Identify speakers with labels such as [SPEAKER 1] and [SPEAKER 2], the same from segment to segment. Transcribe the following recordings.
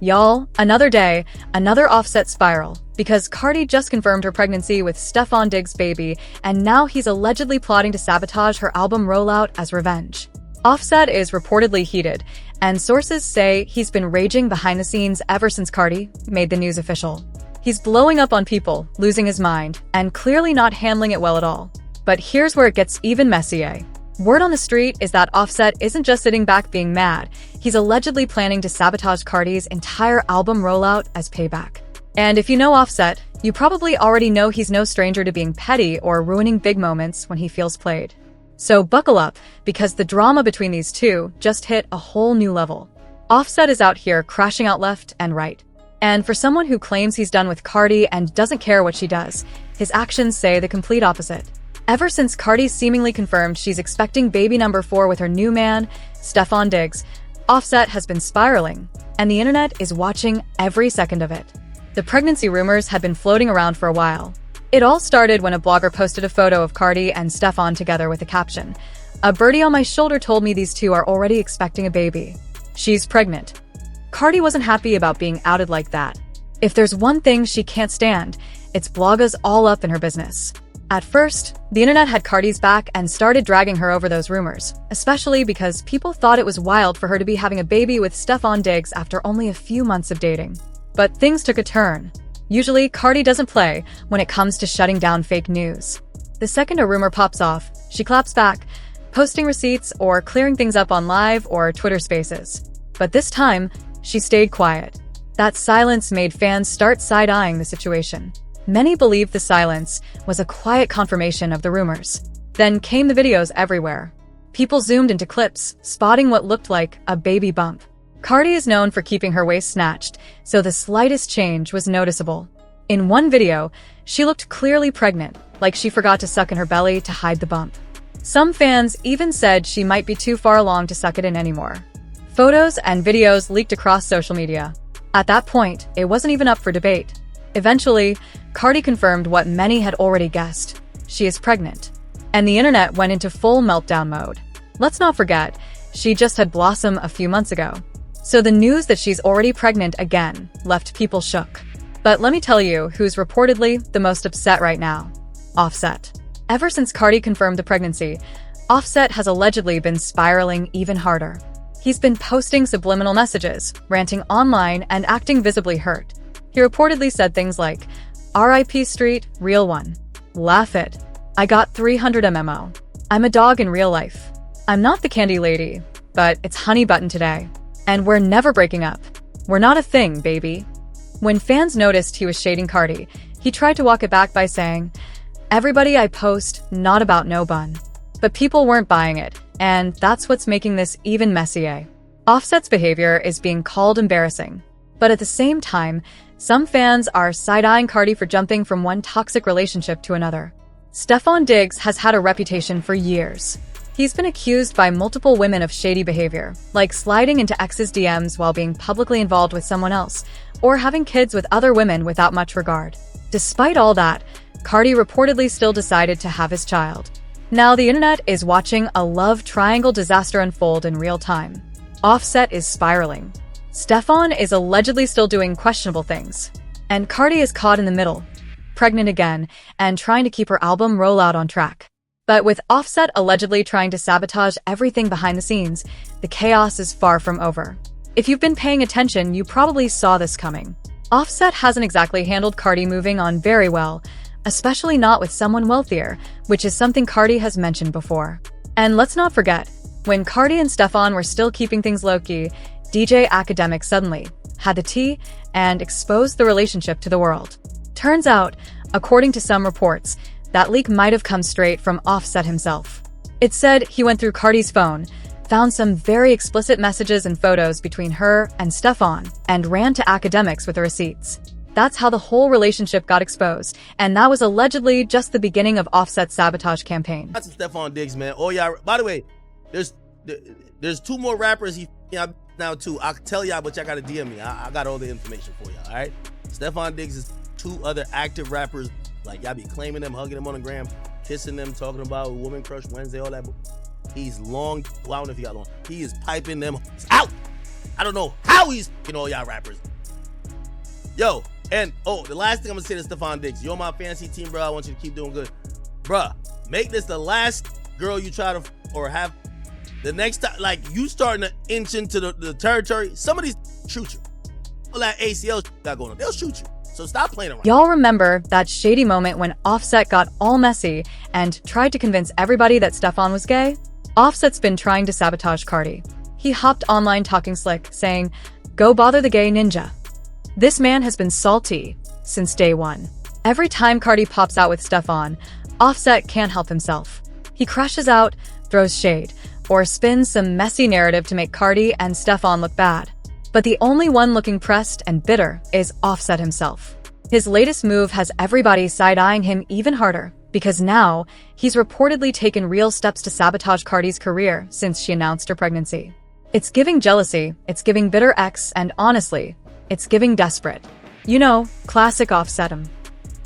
[SPEAKER 1] Y'all, another day, another Offset spiral, because Cardi just confirmed her pregnancy with Stefon Diggs' baby, and now he's allegedly plotting to sabotage her album rollout as revenge. Offset is reportedly heated, and sources say he's been raging behind the scenes ever since Cardi made the news official. He's blowing up on people, losing his mind, and clearly not handling it well at all. But here's where it gets even messier. Word on the street is that Offset isn't just sitting back being mad, he's allegedly planning to sabotage Cardi's entire album rollout as payback. And if you know Offset, you probably already know he's no stranger to being petty or ruining big moments when he feels played. So buckle up, because the drama between these two just hit a whole new level. Offset is out here crashing out left and right. And for someone who claims he's done with Cardi and doesn't care what she does, his actions say the complete opposite. Ever since Cardi seemingly confirmed she's expecting baby number 4 with her new man, Stefon Diggs, Offset has been spiraling, and the internet is watching every second of it. The pregnancy rumors had been floating around for a while. It all started when a blogger posted a photo of Cardi and Stefon together with a caption, "A birdie on my shoulder told me these two are already expecting a baby. She's pregnant." Cardi wasn't happy about being outed like that. If there's one thing she can't stand, it's bloggers all up in her business. At first, the internet had Cardi's back and started dragging her over those rumors, especially because people thought it was wild for her to be having a baby with Stefon Diggs after only a few months of dating. But things took a turn. Usually, Cardi doesn't play when it comes to shutting down fake news. The second a rumor pops off, she claps back, posting receipts or clearing things up on Live or Twitter Spaces. But this time, she stayed quiet. That silence made fans start side-eyeing the situation. Many believed the silence was a quiet confirmation of the rumors. Then came the videos everywhere. People zoomed into clips, spotting what looked like a baby bump. Cardi is known for keeping her waist snatched, so the slightest change was noticeable. In one video, she looked clearly pregnant, like she forgot to suck in her belly to hide the bump. Some fans even said she might be too far along to suck it in anymore. Photos and videos leaked across social media. At that point, it wasn't even up for debate. Eventually, Cardi confirmed what many had already guessed. She is pregnant. And the internet went into full meltdown mode. Let's not forget, she just had Blossom a few months ago. So the news that she's already pregnant again left people shook. But let me tell you who's reportedly the most upset right now. Offset. Ever since Cardi confirmed the pregnancy, Offset has allegedly been spiraling even harder. He's been posting subliminal messages, ranting online, and acting visibly hurt. He reportedly said things like, "RIP Street, real one. Laugh it. I got 300 MMO. I'm a dog in real life. I'm not the candy lady, but it's honey button today. And we're never breaking up. We're not a thing, baby." When fans noticed he was shading Cardi, he tried to walk it back by saying, "Everybody I post, not about no bun." But people weren't buying it, and that's what's making this even messier. Offset's behavior is being called embarrassing. But at the same time, some fans are side-eyeing Cardi for jumping from one toxic relationship to another. Stefon Diggs has had a reputation for years. He's been accused by multiple women of shady behavior, like sliding into ex's DMs while being publicly involved with someone else, or having kids with other women without much regard. Despite all that, Cardi reportedly still decided to have his child. Now the internet is watching a love triangle disaster unfold in real time. Offset is spiraling. Stefon is allegedly still doing questionable things. And Cardi is caught in the middle, pregnant again, and trying to keep her album rollout on track. But with Offset allegedly trying to sabotage everything behind the scenes, the chaos is far from over. If you've been paying attention, you probably saw this coming. Offset hasn't exactly handled Cardi moving on very well, especially not with someone wealthier, which is something Cardi has mentioned before. And let's not forget, when Cardi and Stefon were still keeping things low-key, DJ Academic suddenly had the tea and exposed the relationship to the world. Turns out, according to some reports, that leak might have come straight from Offset himself. It said he went through Cardi's phone, found some very explicit messages and photos between her and Stefon, and ran to academics with the receipts. That's how the whole relationship got exposed, and that was allegedly just the beginning of Offset's sabotage campaign.
[SPEAKER 2] That's Stefon Diggs, man. Oh yeah. By the way, there's 2 more rappers he now too. I'll tell y'all, but y'all gotta DM me. I got all the information for y'all. All right. Stefon Diggs is 2 other active rappers. Like y'all be claiming them, hugging them on the gram, kissing them, talking about Woman Crush Wednesday, all that. He's long. Well, I don't know if he got long. He is piping them out. I don't know how he's all y'all rappers. Yo, and the last thing I'm gonna say to Stefan Diggs, you're on my fantasy team, bro. I want you to keep doing good. Bruh, make this the last girl you try to or have the next time, like you starting to inch into the territory, somebody's shoot you. All that ACL got going on, they'll shoot you. So stop playing around.
[SPEAKER 1] Y'all remember that shady moment when Offset got all messy and tried to convince everybody that Stefan was gay? Offset's been trying to sabotage Cardi. He hopped online talking slick, saying, "Go bother the gay ninja." This man has been salty since day one. Every time Cardi pops out with Stefan, Offset can't help himself. He crashes out, throws shade, or spins some messy narrative to make Cardi and Stefan look bad. But the only one looking pressed and bitter is Offset himself. His latest move has everybody side-eyeing him even harder, because now he's reportedly taken real steps to sabotage Cardi's career since she announced her pregnancy. It's giving jealousy, it's giving bitter ex, and honestly, it's giving desperate. You know, classic Offset him.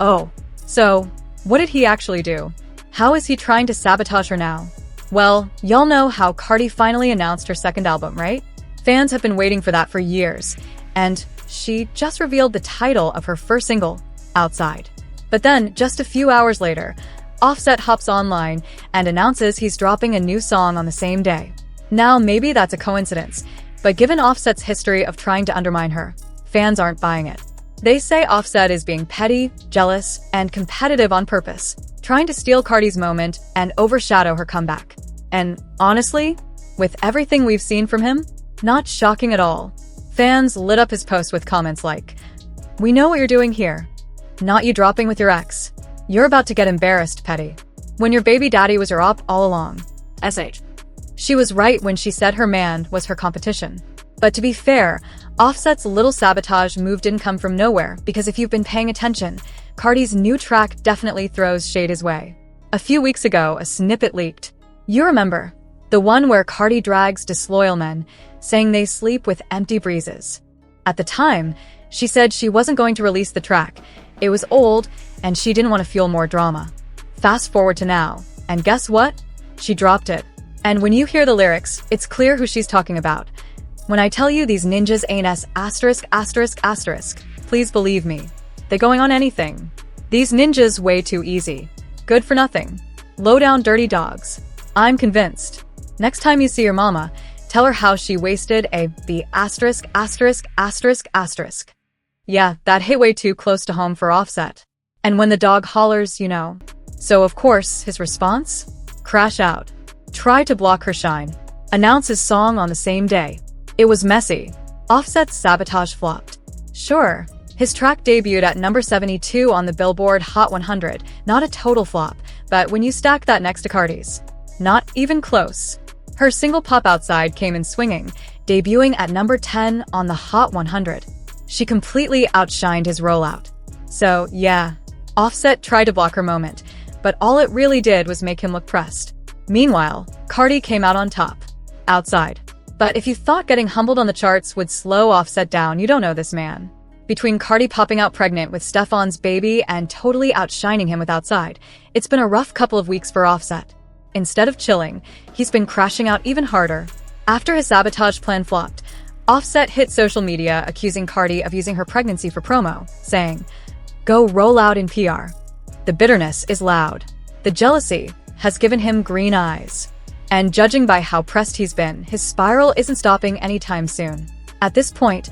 [SPEAKER 1] Oh, so what did he actually do? How is he trying to sabotage her now? Well, y'all know how Cardi finally announced her second album, right? Fans have been waiting for that for years, and she just revealed the title of her first single, Outside. But then, just a few hours later, Offset hops online and announces he's dropping a new song on the same day. Now, maybe that's a coincidence, but given Offset's history of trying to undermine her, fans aren't buying it. They say Offset is being petty, jealous, and competitive on purpose, trying to steal Cardi's moment and overshadow her comeback. And honestly, with everything we've seen from him, not shocking at all. Fans lit up his post with comments like, "We know what you're doing here. Not you dropping with your ex. You're about to get embarrassed, petty. When your baby daddy was your op all along. SH. She was right when she said her man was her competition." But to be fair, Offset's little sabotage move didn't come from nowhere, because if you've been paying attention, Cardi's new track definitely throws shade his way. A few weeks ago, a snippet leaked. You remember, the one where Cardi drags disloyal men, saying they sleep with empty breezes. At the time, she said she wasn't going to release the track. It was old, and she didn't want to fuel more drama. Fast forward to now, and guess what? She dropped it. And when you hear the lyrics, it's clear who she's talking about. When I tell you these ninjas ain't *****, please believe me. They going on anything. These ninjas way too easy. Good for nothing. Low down dirty dogs. I'm convinced. Next time you see your mama, tell her how she wasted a *********. Yeah, that hit way too close to home for Offset. And when the dog hollers, you know. So of course, his response? Crash out. Try to block her shine. Announce his song on the same day. It was messy. Offset's sabotage flopped. Sure, his track debuted at number 72 on the Billboard Hot 100, not a total flop, but when you stack that next to Cardi's, not even close. Her single Pop Outside came in swinging, debuting at number 10 on the Hot 100. She completely outshined his rollout. So yeah, Offset tried to block her moment, but all it really did was make him look pressed. Meanwhile, Cardi came out on top. Outside. But if you thought getting humbled on the charts would slow Offset down, you don't know this man. Between Cardi popping out pregnant with Stefan's baby and totally outshining him with Outside, it's been a rough couple of weeks for Offset. Instead of chilling, he's been crashing out even harder. After his sabotage plan flopped, Offset hit social media accusing Cardi of using her pregnancy for promo, saying, "Go roll out in PR." The bitterness is loud. The jealousy has given him green eyes. And judging by how pressed he's been, his spiral isn't stopping anytime soon. At this point,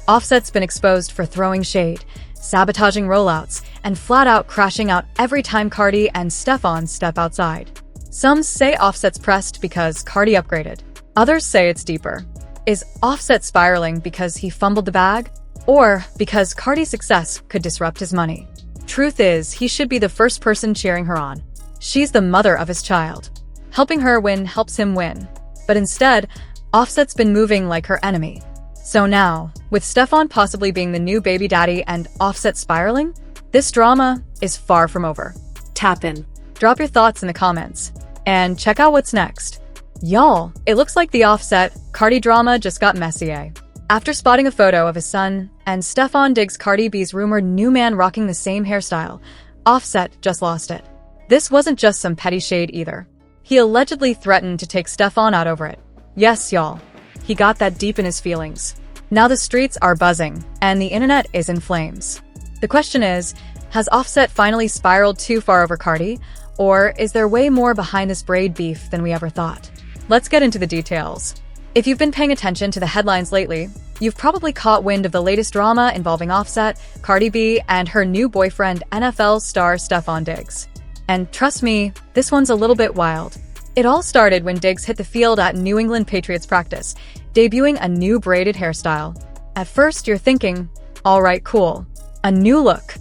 [SPEAKER 1] Offset's been exposed for throwing shade, sabotaging rollouts, and flat-out crashing out every time Cardi and Stefan step outside. Some say Offset's pressed because Cardi upgraded. Others say it's deeper. Is Offset spiraling because he fumbled the bag? Or because Cardi's success could disrupt his money? Truth is, he should be the first person cheering her on. She's the mother of his child. Helping her win helps him win. But instead, Offset's been moving like her enemy. So now, with Stefan possibly being the new baby daddy and Offset spiraling, this drama is far from over. Tap in. Drop your thoughts in the comments. And check out what's next. Y'all, it looks like the Offset Cardi drama just got messy, eh? After spotting a photo of his son and Stefan Diggs Cardi B's rumored new man rocking the same hairstyle, Offset just lost it. This wasn't just some petty shade either. He allegedly threatened to take Stefan out over it. Yes, y'all. He got that deep in his feelings. Now the streets are buzzing, and the internet is in flames. The question is, has Offset finally spiraled too far over Cardi, or is there way more behind this braid beef than we ever thought? Let's get into the details. If you've been paying attention to the headlines lately, you've probably caught wind of the latest drama involving Offset, Cardi B, and her new boyfriend, NFL star Stefon Diggs. And trust me, this one's a little bit wild. It all started when Diggs hit the field at New England Patriots practice, debuting a new braided hairstyle. At first, you're thinking, all right, cool, a new look.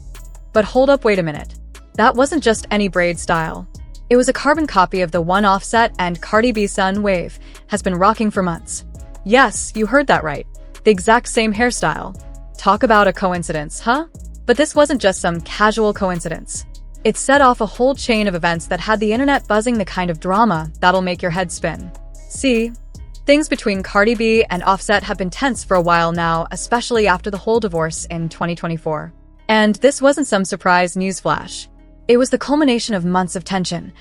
[SPEAKER 1] But hold up, wait a minute. That wasn't just any braid style. It was a carbon copy of the one Offset and Cardi B's son, Wave, has been rocking for months. Yes, you heard that right. The exact same hairstyle. Talk about a coincidence, huh? But this wasn't just some casual coincidence. It set off a whole chain of events that had the internet buzzing, the kind of drama that'll make your head spin. See, things between Cardi B and Offset have been tense for a while now, especially after the whole divorce in 2024. And this wasn't some surprise newsflash. It was the culmination of months of tension.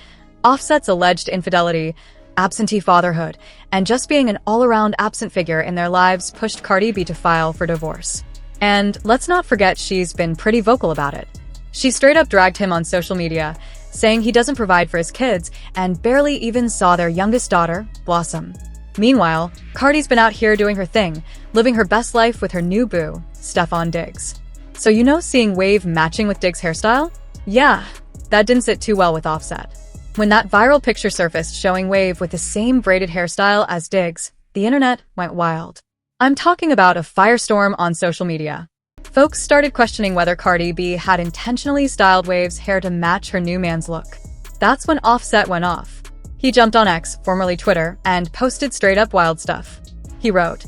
[SPEAKER 1] Offset's alleged infidelity, absentee fatherhood, and just being an all-around absent figure in their lives pushed Cardi B to file for divorce. And let's not forget, she's been pretty vocal about it. She straight up dragged him on social media, saying he doesn't provide for his kids and barely even saw their youngest daughter, Blossom. Meanwhile, Cardi's been out here doing her thing, living her best life with her new boo, Stefon Diggs. So seeing Wave matching with Diggs' hairstyle? Yeah, that didn't sit too well with Offset. When that viral picture surfaced showing Wave with the same braided hairstyle as Diggs, the internet went wild. I'm talking about a firestorm on social media. Folks started questioning whether Cardi B had intentionally styled Wave's hair to match her new man's look. That's when Offset went off. He jumped on X, formerly Twitter, and posted straight-up wild stuff. He wrote,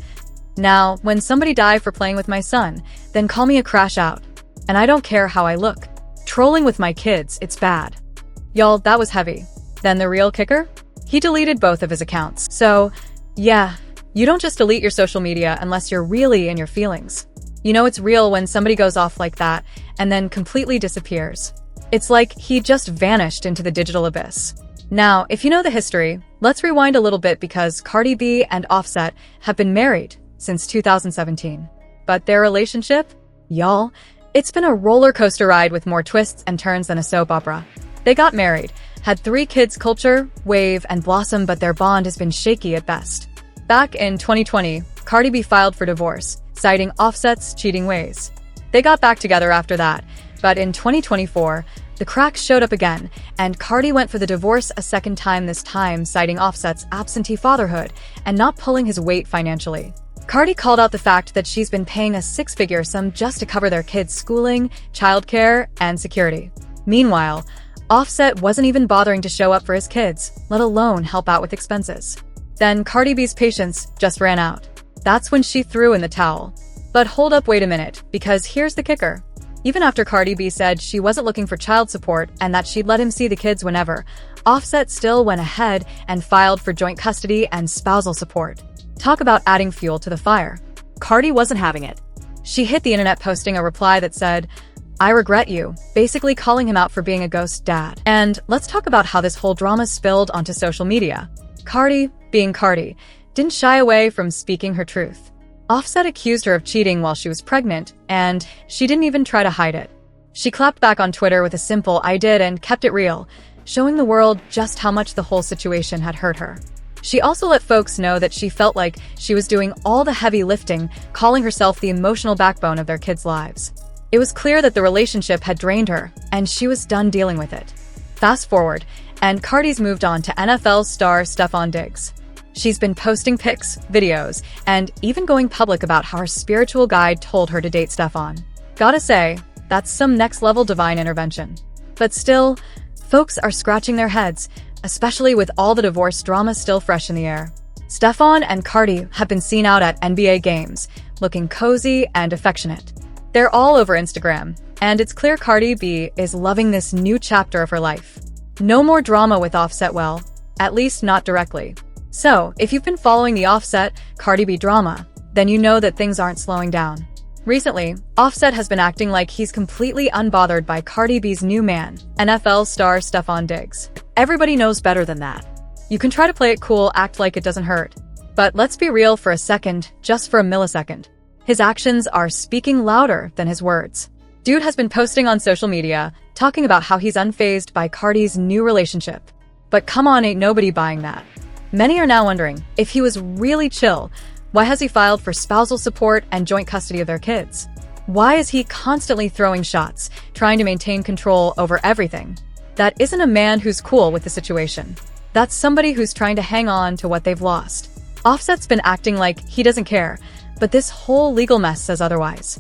[SPEAKER 1] "Now, when somebody die for playing with my son, then call me a crash out. And I don't care how I look. Trolling with my kids, it's bad." Y'all, that was heavy. Then the real kicker? He deleted both of his accounts. So, yeah, you don't just delete your social media unless you're really in your feelings. It's real when somebody goes off like that and then completely disappears. It's like he just vanished into the digital abyss. Now, if you know the history, let's rewind a little bit because Cardi B and Offset have been married since 2017. But their relationship? Y'all, it's been a roller coaster ride with more twists and turns than a soap opera. They got married, had 3 kids, Culture, Wave, and Blossom, but their bond has been shaky at best. Back in 2020, Cardi B filed for divorce, citing Offset's cheating ways. They got back together after that, but in 2024, the cracks showed up again, and Cardi went for the divorce a second time, this time citing Offset's absentee fatherhood and not pulling his weight financially. Cardi called out the fact that she's been paying a 6-figure sum just to cover their kids' schooling, childcare, and security. Meanwhile, Offset wasn't even bothering to show up for his kids, let alone help out with expenses. Then Cardi B's patience just ran out. That's when she threw in the towel. But hold up, wait a minute, because here's the kicker. Even after Cardi B said she wasn't looking for child support and that she'd let him see the kids whenever, Offset still went ahead and filed for joint custody and spousal support. Talk about adding fuel to the fire. Cardi wasn't having it. She hit the internet posting a reply that said, "I regret you," basically calling him out for being a ghost dad. And let's talk about how this whole drama spilled onto social media. Cardi, being Cardi, didn't shy away from speaking her truth. Offset accused her of cheating while she was pregnant, and she didn't even try to hide it. She clapped back on Twitter with a simple "I did" and kept it real, showing the world just how much the whole situation had hurt her. She also let folks know that she felt like she was doing all the heavy lifting, calling herself the emotional backbone of their kids' lives. It was clear that the relationship had drained her, and she was done dealing with it. Fast forward, and Cardi's moved on to NFL star Stefon Diggs. She's been posting pics, videos, and even going public about how her spiritual guide told her to date Stefon. Gotta say, that's some next-level divine intervention. But still, folks are scratching their heads, especially with all the divorce drama still fresh in the air. Stefon and Cardi have been seen out at NBA games, looking cozy and affectionate. They're all over Instagram, and it's clear Cardi B is loving this new chapter of her life. No more drama with Offset, well, at least not directly. So, if you've been following the Offset, Cardi B drama, then you know that things aren't slowing down. Recently, Offset has been acting like he's completely unbothered by Cardi B's new man, NFL star Stefon Diggs. Everybody knows better than that. You can try to play it cool, act like it doesn't hurt. But let's be real for a second, just for a millisecond. His actions are speaking louder than his words. Dude has been posting on social media, talking about how he's unfazed by Cardi's new relationship. But come on, ain't nobody buying that. Many are now wondering, if he was really chill, why has he filed for spousal support and joint custody of their kids? Why is he constantly throwing shots, trying to maintain control over everything? That isn't a man who's cool with the situation. That's somebody who's trying to hang on to what they've lost. Offset's been acting like he doesn't care, but this whole legal mess says otherwise.